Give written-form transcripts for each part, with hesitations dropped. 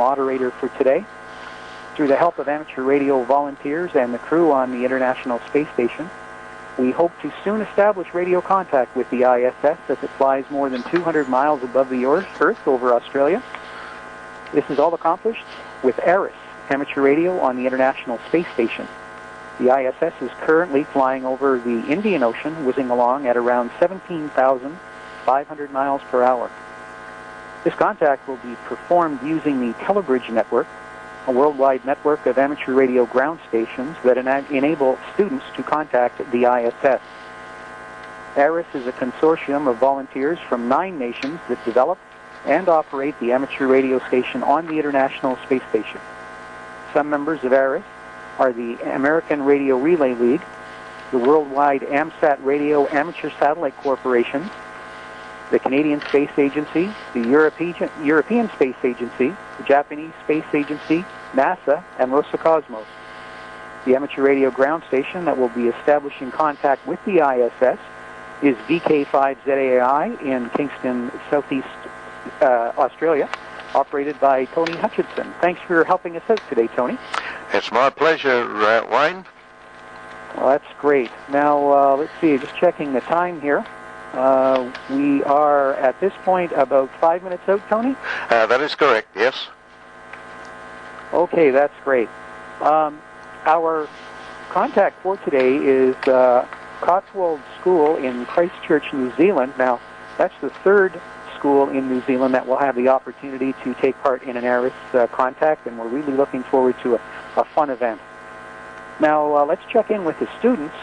moderator for today. Through the help of amateur radio volunteers and the crew on the International Space Station, we hope to soon establish radio contact with the ISS as it flies more than 200 miles above the Earth over Australia. This is all accomplished with ARIS, amateur radio on the International Space Station. The ISS is currently flying over the Indian Ocean, whizzing along at around 17,500 miles per hour. This contact will be performed using the Telebridge network, a worldwide network of amateur radio ground stations that enable students to contact the ISS. ARIS is a consortium of volunteers from 9 nations that develop and operate the amateur radio station on the International Space Station. Some members of ARIS are the American Radio Relay League, the Worldwide AMSAT Radio Amateur Satellite Corporation, the Canadian Space Agency, the European Space Agency, the Japanese Space Agency, NASA, and Roscosmos. The amateur radio ground station that will be establishing contact with the ISS is VK5ZAI in Kingston, Southeast Australia, operated by Tony Hutchinson. Thanks for helping us out today, Tony. It's my pleasure, Wayne. Well, that's great. Now, let's see, just checking the time here. We are, at this point, about 5 minutes out, Tony? That is correct, yes. Okay, that's great. Our contact for today is Cotswold School in Christchurch, New Zealand. Now, that's the 3rd school in New Zealand that will have the opportunity to take part in an ARIS contact, and we're really looking forward to a fun event. Now, let's check in with the students.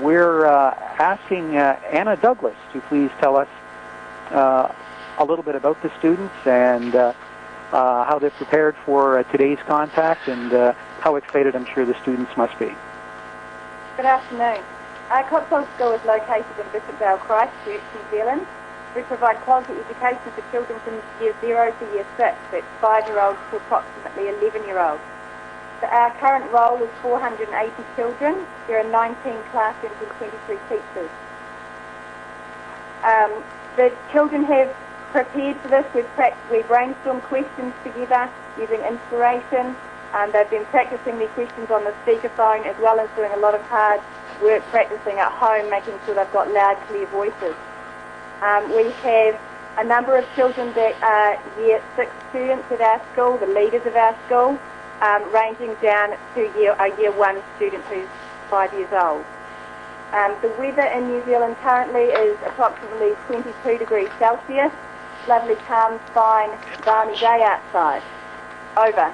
We're asking Anna Douglas to please tell us a little bit about the students and how they're prepared for today's contact and how excited I'm sure the students must be. Good afternoon. Our Cotswold School is located in Bishopdale, Christchurch, New Zealand. We provide quality education for children from year 0 to year 6, that's 5-year-olds to approximately 11-year-olds. So our current roll is 480 children. There are 19 classrooms and 23 teachers. The children have prepared for this. We brainstormed questions together using inspiration. They've been practicing their questions on the speakerphone as well as doing a lot of hard work practicing at home, making sure they've got loud, clear voices. We have a number of children that are year 6 students at our school, the leaders of our school, ranging down to a year 1 student who's 5 years old. The weather in New Zealand currently is approximately 22 degrees Celsius. Lovely, calm, fine, balmy day outside. Over.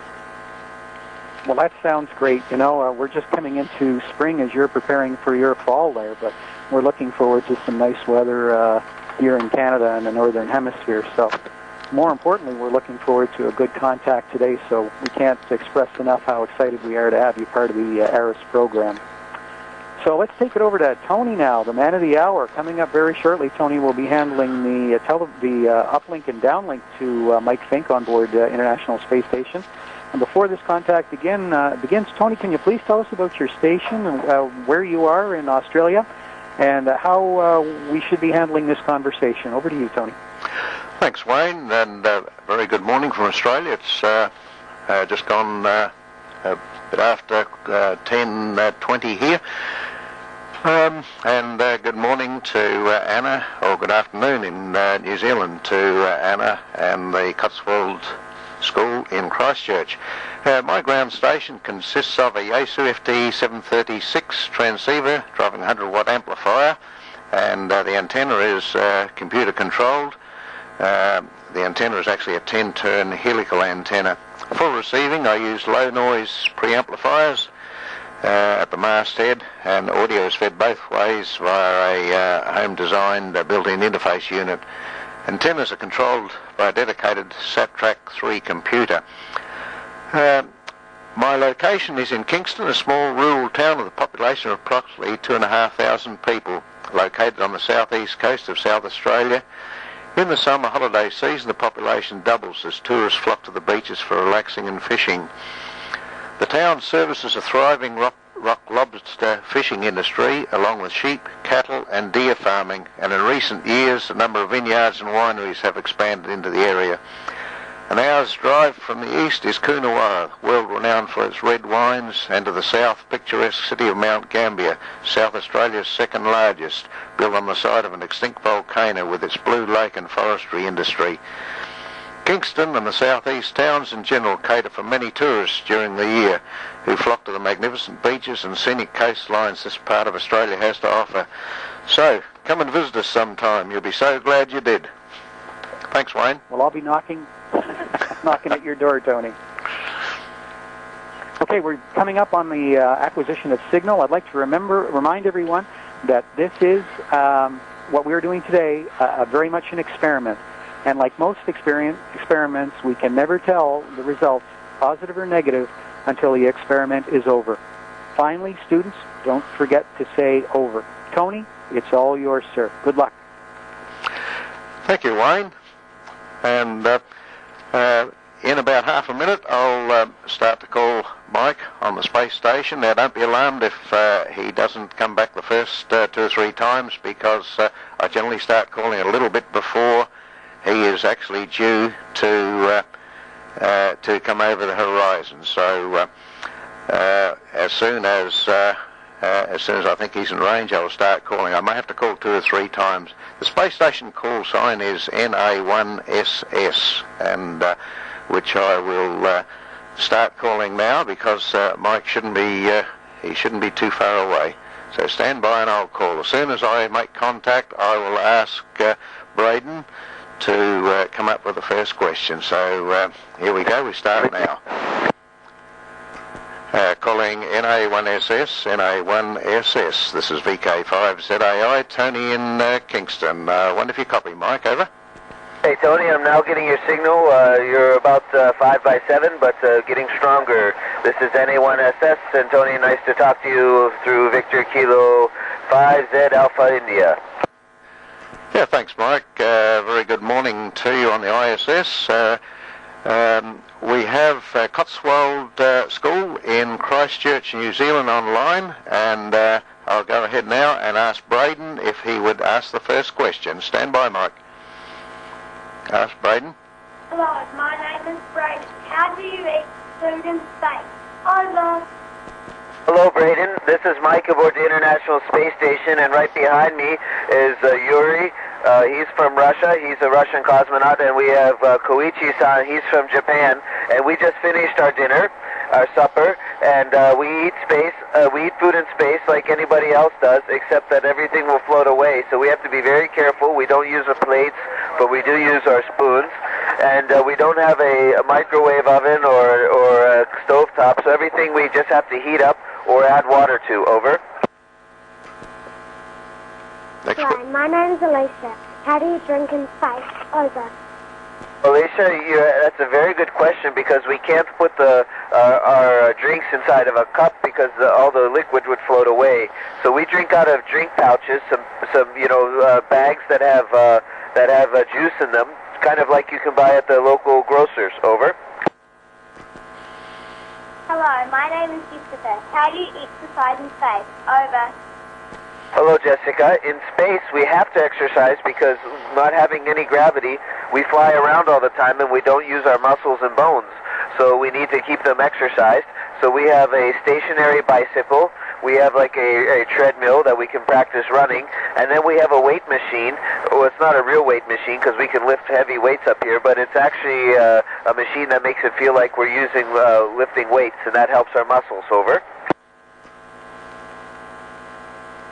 Well, that sounds great. You know, we're just coming into spring as you're preparing for your fall there, but we're looking forward to some nice weather here in Canada and the Northern Hemisphere. So, more importantly, we're looking forward to a good contact today, so we can't express enough how excited we are to have you part of the ARIS program. So let's take it over to Tony now, the man of the hour. Coming up very shortly, Tony will be handling the uplink and downlink to Mike Fink on board International Space Station. And before this contact begins, Tony, can you please tell us about your station and where you are in Australia and how we should be handling this conversation? Over to you, Tony. Thanks, Wayne, and very good morning from Australia. It's just gone a bit after 10:20 here. And good morning to Anna, or good afternoon in New Zealand to Anna and the Cotswold School in Christchurch. My ground station consists of a Yaesu FT736 transceiver driving 100-watt amplifier, and the antenna is computer controlled. The antenna is actually a 10-turn helical antenna. For receiving, I use low-noise preamplifiers at the masthead, and audio is fed both ways via a home-designed built-in interface unit. Antennas are controlled by a dedicated SatTrack 3 computer. My location is in Kingston, a small rural town with a population of approximately 2,500 people, located on the southeast coast of South Australia. In the summer holiday season, the population doubles as tourists flock to the beaches for relaxing and fishing. The town services a thriving rock lobster fishing industry, along with sheep, cattle and deer farming, and in recent years a number of vineyards and wineries have expanded into the area. An hour's drive from the east is Coonawarra, world-renowned for its red wines, and to the south, picturesque city of Mount Gambier, South Australia's second largest, built on the site of an extinct volcano with its blue lake and forestry industry. Kingston and the southeast towns in general cater for many tourists during the year who flock to the magnificent beaches and scenic coastlines this part of Australia has to offer. So, come and visit us sometime. You'll be so glad you did. Thanks, Wayne. Well, I'll be knocking at your door, Tony. Okay, we're coming up on the acquisition of signal. I'd like to remind everyone that this is what we're doing today, very much an experiment. And like most experiments, we can never tell the results, positive or negative, until the experiment is over. Finally, students, don't forget to say over. Tony, it's all yours, sir. Good luck. Thank you, Wayne. And in about half a minute, I'll start to call Mike on the space station. Now, don't be alarmed if he doesn't come back the first 2 or 3 times, because I generally start calling a little bit before he is actually due to come over the horizon. So as soon as I think he's in range, I'll start calling. I may have to call 2 or 3 times. The space station call sign is NA1SS, and which I will start calling now, because Mike shouldn't be too far away. So stand by and I'll call. As soon as I make contact, I will ask Braden to come up with the first question. So here we go. We start now. Calling NA1SS, NA1SS. This is VK5ZAI, Tony in Kingston. I wonder if you copy, Mike, over. Hey, Tony, I'm now getting your signal. You're about 5 by 7, but getting stronger. This is NA1SS, and Tony, nice to talk to you through Victor Kilo 5Z Alpha India. Yeah, thanks, Mike. Very good morning to you on the ISS. We have Cotswold School in Christchurch, New Zealand online, and I'll go ahead now and ask Braden if he would ask the first question. Stand by, Mike. Ask Braden. Hello, my name is Braden. How do you eat food in space? Over. Hello, Braden. This is Mike aboard the International Space Station, and right behind me is Yuri. He's from Russia. He's a Russian cosmonaut, and we have Koichi-san. He's from Japan, and we just finished our dinner, our supper, and we eat food in space like anybody else does, except that everything will float away. So we have to be very careful. We don't use our plates, but we do use our spoons, and we don't have a microwave oven or a stovetop. So everything we just have to heat up or add water to. Over. Hi, my name is Alicia. How do you drink in space? Over. Alicia, that's a very good question, because we can't put our drinks inside of a cup because all the liquid would float away. So we drink out of drink pouches, some bags that have juice in them, kind of like you can buy at the local grocers. Over. Hello, my name is Jessica. How do you exercise in space? Over. Hello, Jessica. In space, we have to exercise because not having any gravity, we fly around all the time and we don't use our muscles and bones. So we need to keep them exercised. So we have a stationary bicycle. We have like a treadmill that we can practice running. And then we have a weight machine. Well, it's not a real weight machine because we can lift heavy weights up here, but it's actually a machine that makes it feel like we're lifting weights, and that helps our muscles. Over.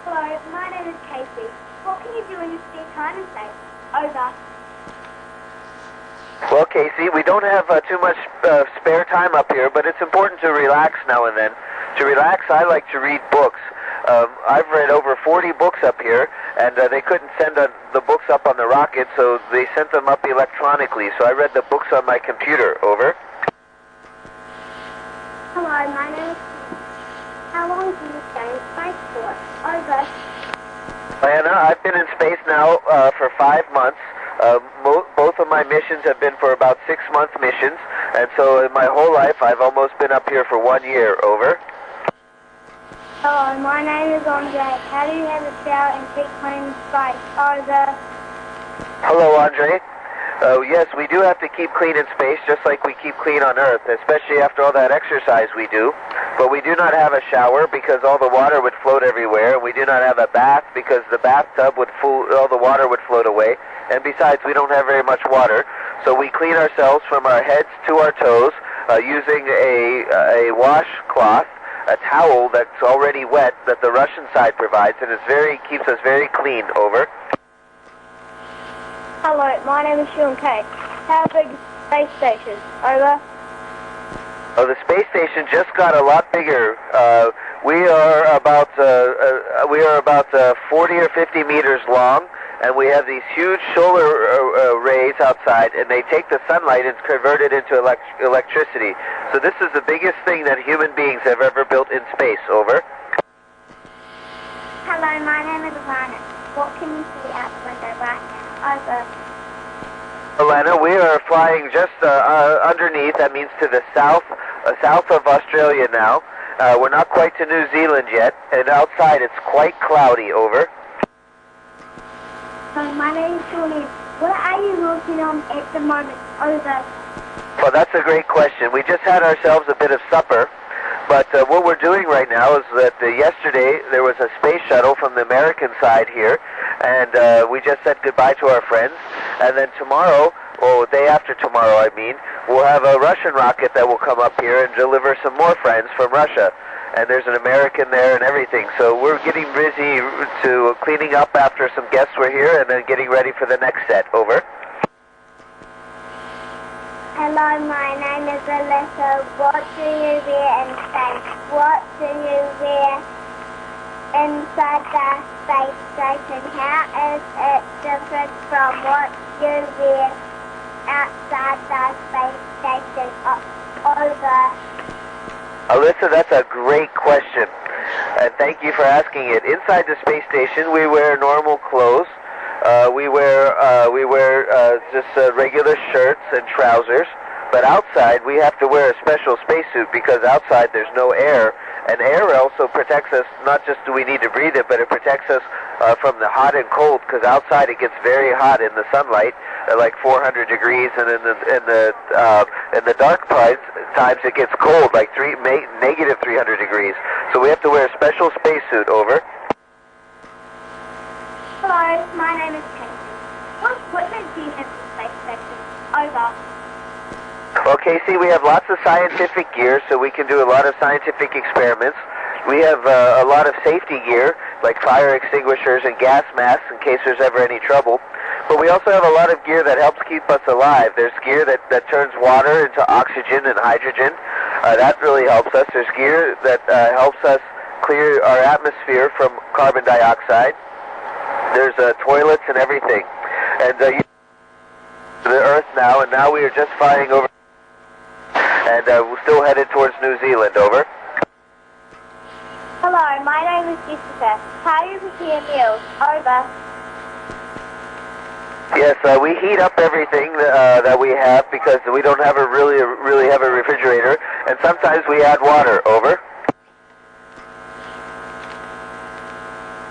Hello, my name is Casey. What can you do in your spare time in space? Over. Well, Casey, we don't have too much spare time up here, but it's important to relax now and then. To relax, I like to read books. I've read over 40 books up here, and they couldn't send the books up on the rocket, so they sent them up electronically. So I read the books on my computer. Over. Hello, my name is How long do you stay in space for? Over. Diana, I've been in space now for 5 months. Both of my missions have been for about 6-month missions, and so in my whole life I've almost been up here for 1 year. Over. Hello, my name is Andre. How do you have a shower and keep clean in space? Over. Hello, Andre. Yes, we do have to keep clean in space, just like we keep clean on Earth, especially after all that exercise we do. But we do not have a shower because all the water would float everywhere. And we do not have a bath because the bathtub would all the water would float away. And besides, we don't have very much water. So we clean ourselves from our heads to our toes using a washcloth, a towel that's already wet that the Russian side provides, and keeps us very clean. Over. Hello, my name is Sean Kate. How big is the space station? Over. Oh, the space station just got a lot bigger. We are about 40 or 50 meters long, and we have these huge solar rays outside, and they take the sunlight and convert it into electricity. So this is the biggest thing that human beings have ever built in space. Over. Hello, my name is Alana. What can you see out the window right now? Over. Alana, we are flying just underneath. That means to the south of Australia now. We're not quite to New Zealand yet, and outside it's quite cloudy. Over. My name is Julie. What are you working on at the moment? Over. Well, that's a great question. We just had ourselves a bit of supper, but what we're doing right now is that yesterday there was a space shuttle from the American side here, and we just said goodbye to our friends, and then tomorrow, or day after tomorrow I mean, we'll have a Russian rocket that will come up here and deliver some more friends from Russia. And there's an American there and everything. So we're getting busy to cleaning up after some guests were here and then getting ready for the next set. Over. Hello, my name is Alyssa. What do you wear in space? What do you wear inside the space station? How is it different from what you wear outside the space station? Over. Alyssa, that's a great question, and thank you for asking it. Inside the space station, we wear normal clothes. We wear just regular shirts and trousers. But outside, we have to wear a special spacesuit because outside there's no air. And air also protects us, not just do we need to breathe it, but it protects us from the hot and cold, because outside it gets very hot in the sunlight, like 400 degrees, and in the dark times it gets cold, like negative 300 degrees. So we have to wear a special spacesuit. Over. Hello, my name is Casey. What equipment do you have for the space station? Over. Well, Casey, we have lots of scientific gear, so we can do a lot of scientific experiments. We have a lot of safety gear, like fire extinguishers and gas masks in case there's ever any trouble. But we also have a lot of gear that helps keep us alive. There's gear that turns water into oxygen and hydrogen. That really helps us. There's gear that helps us clear our atmosphere from carbon dioxide. There's toilets and everything. And the Earth now, and now we are just flying over, and we're still headed towards New Zealand. Over. Hello, my name is Jessica. How do you prepare meals? Over. Yes, we heat up everything that we have because we don't have really have a refrigerator, and sometimes we add water. Over.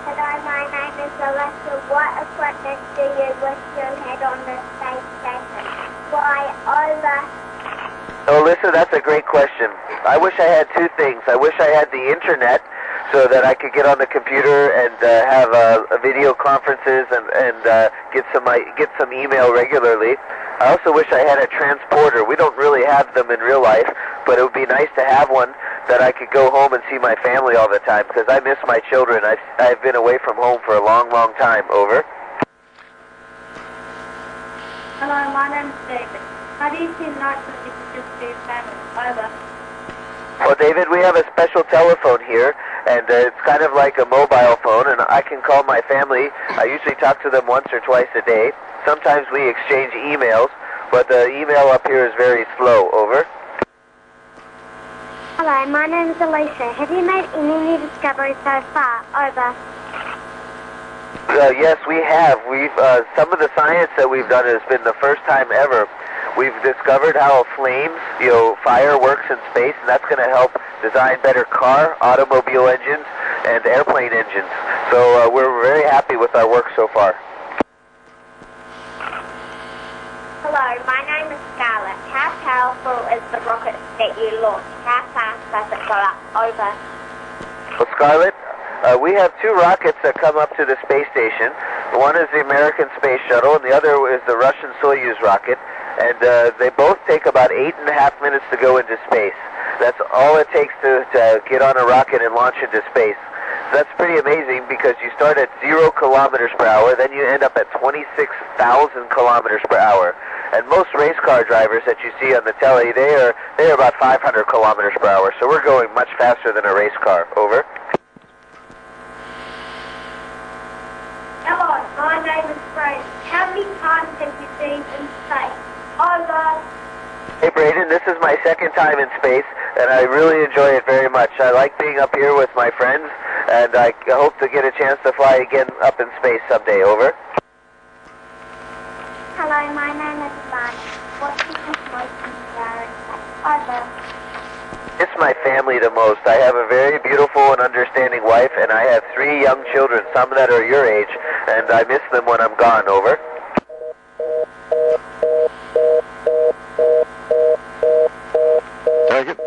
Hello, my name is Alexa. What equipment do you wish you had on the space station? Why? Over. Oh, Alyssa, that's a great question. I wish I had two things. I wish I had the internet so that I could get on the computer and have video conferences and get some email regularly. I also wish I had a transporter. We don't really have them in real life, but it would be nice to have one that I could go home and see my family all the time, because I miss my children. I've been away from home for a long, long time. Over. Hello, my name is David. How do you send notes when you just do family? Over. Well, David, we have a special telephone here, and it's kind of like a mobile phone, and I can call my family. I usually talk to them once or twice a day. Sometimes we exchange emails, but the email up here is very slow. Over. Hello, my name is Alicia. Have you made any new discoveries so far? Over. Yes, we have. Some of the science that we've done has been the first time ever. We've discovered how flames, fire works in space, and that's going to help design better car, automobile engines, and airplane engines. So we're very happy with our work so far. Hello, my name is Scarlett. How powerful is the rocket that you launched? How fast does it go up? Over. Well, Scarlett, we have two rockets that come up to the space station. One is the American Space Shuttle, and the other is the Russian Soyuz rocket. And they both take about 8.5 minutes to go into space. That's all it takes to get on a rocket and launch into space. So that's pretty amazing because you start at 0 kilometers per hour, then you end up at 26,000 kilometers per hour. And most race car drivers that you see on the telly, they are about 500 kilometers per hour. So we're going much faster than a race car. Over. Hello, my name is Frank. How many times have you been in space? Over. Hey Braden, this is my second time in space, and I really enjoy it very much. I like being up here with my friends, and I hope to get a chance to fly again up in space someday. Over. Hello, my name is Mark. What's the most inspiring? Over. It's my family the most. I have a very beautiful and understanding wife, and I have 3 young children, some that are your age, and I miss them when I'm gone. Over. Take it.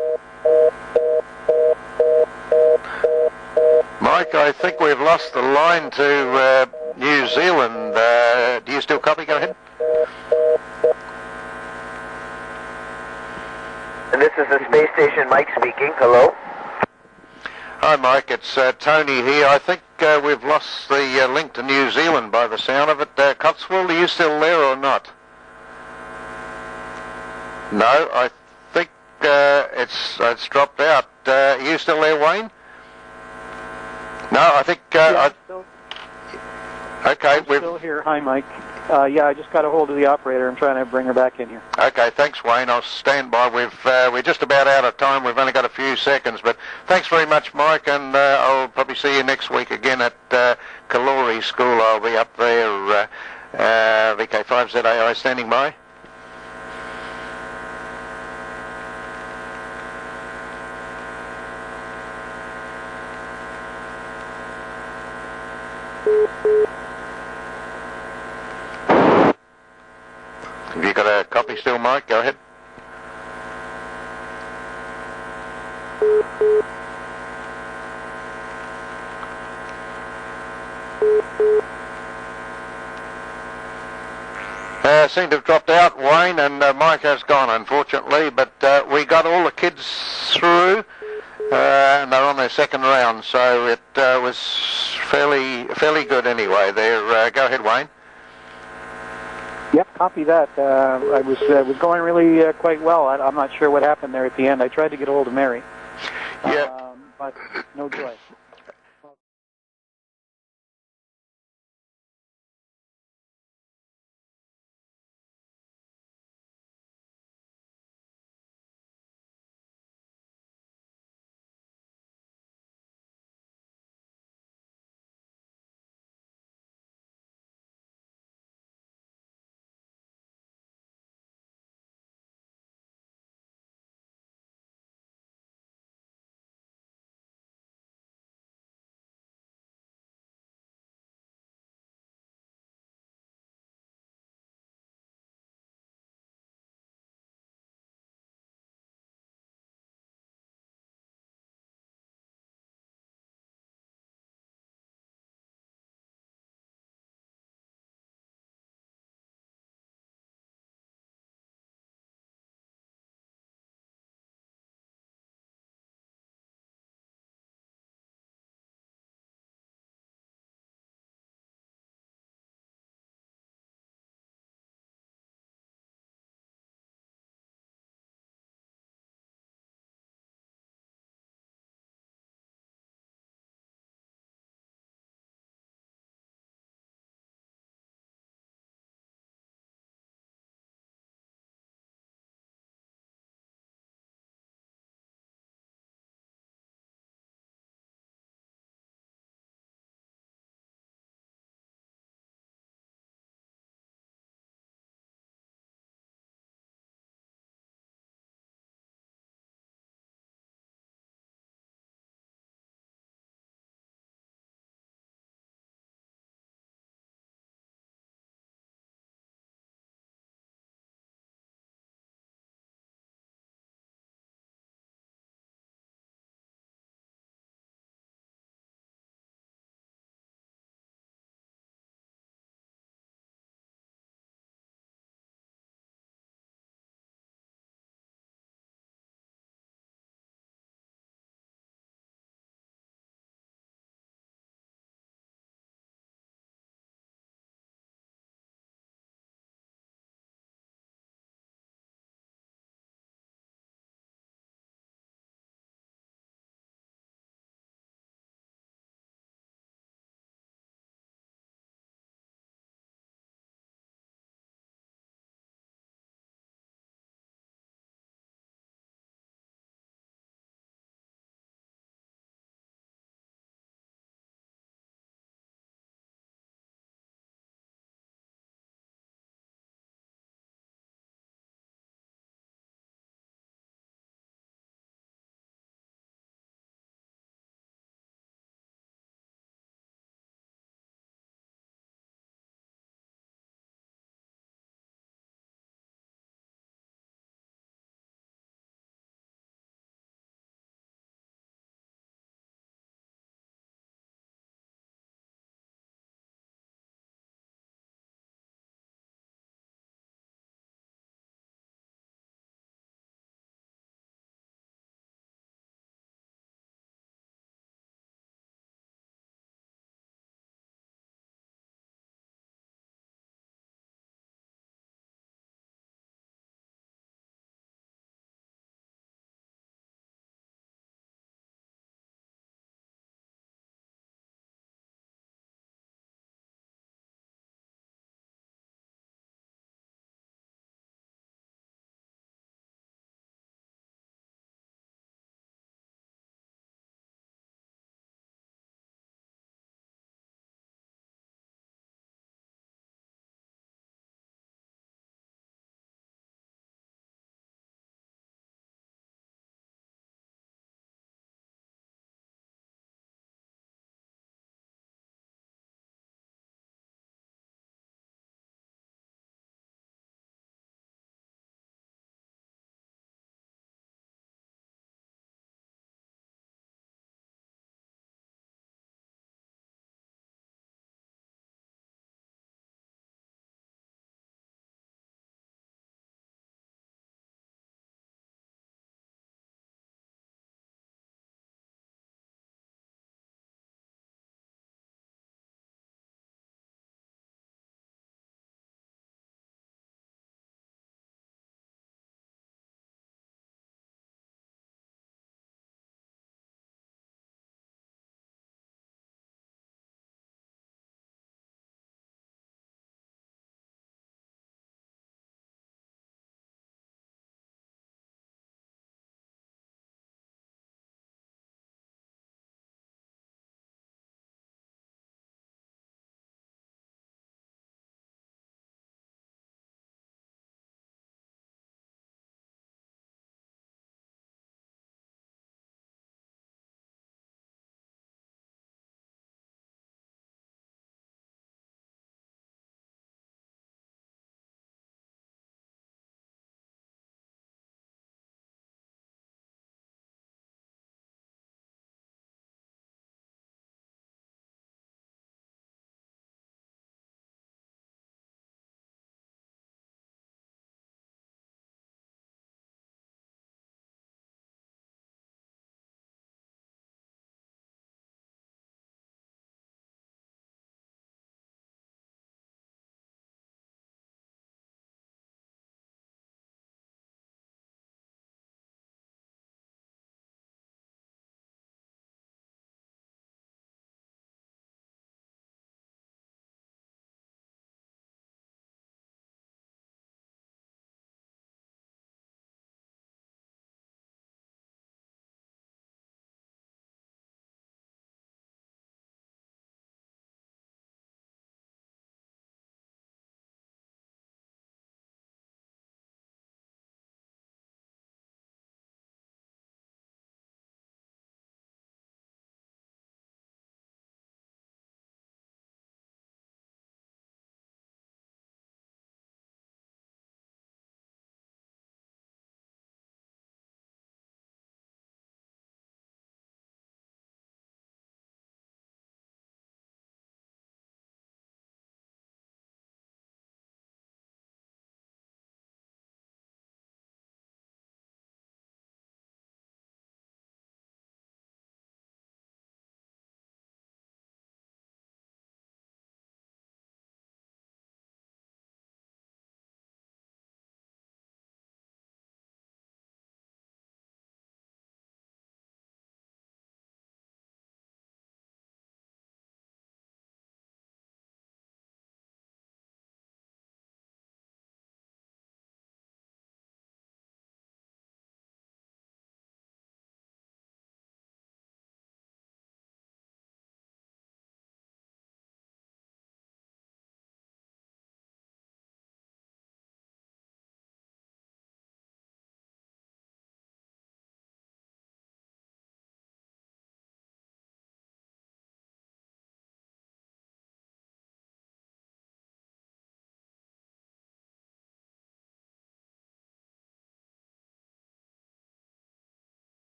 Mike, I think we've lost the line to New Zealand. Do you still copy? Go ahead. And this is the space station, Mike speaking. Hello. Hi, Mike. It's Tony here. I think we've lost the link to New Zealand by the sound of it. Cotswold, are you still there or not? No, I think it's dropped out. Are you still there, Wayne? No, I think... okay, I'm still here. Hi, Mike. Yeah, I just got a hold of the operator. I'm trying to bring her back in here. Okay, thanks, Wayne. I'll stand by. We're just about out of time. We've only got a few seconds, but thanks very much, Mike, and I'll probably see you next week again at Kalori School. I'll be up there, VK5ZAI standing by. Have you got a copy still, Mike? Go ahead. Seem to have dropped out, Wayne, and Mike has gone, unfortunately, but we got all the kids through, and they're on their second round, so it was fairly good anyway. There, go ahead, Wayne. Yep, copy that. It was going really quite well. I'm not sure what happened there at the end. I tried to get a hold of Mary, Yeah. but no joy.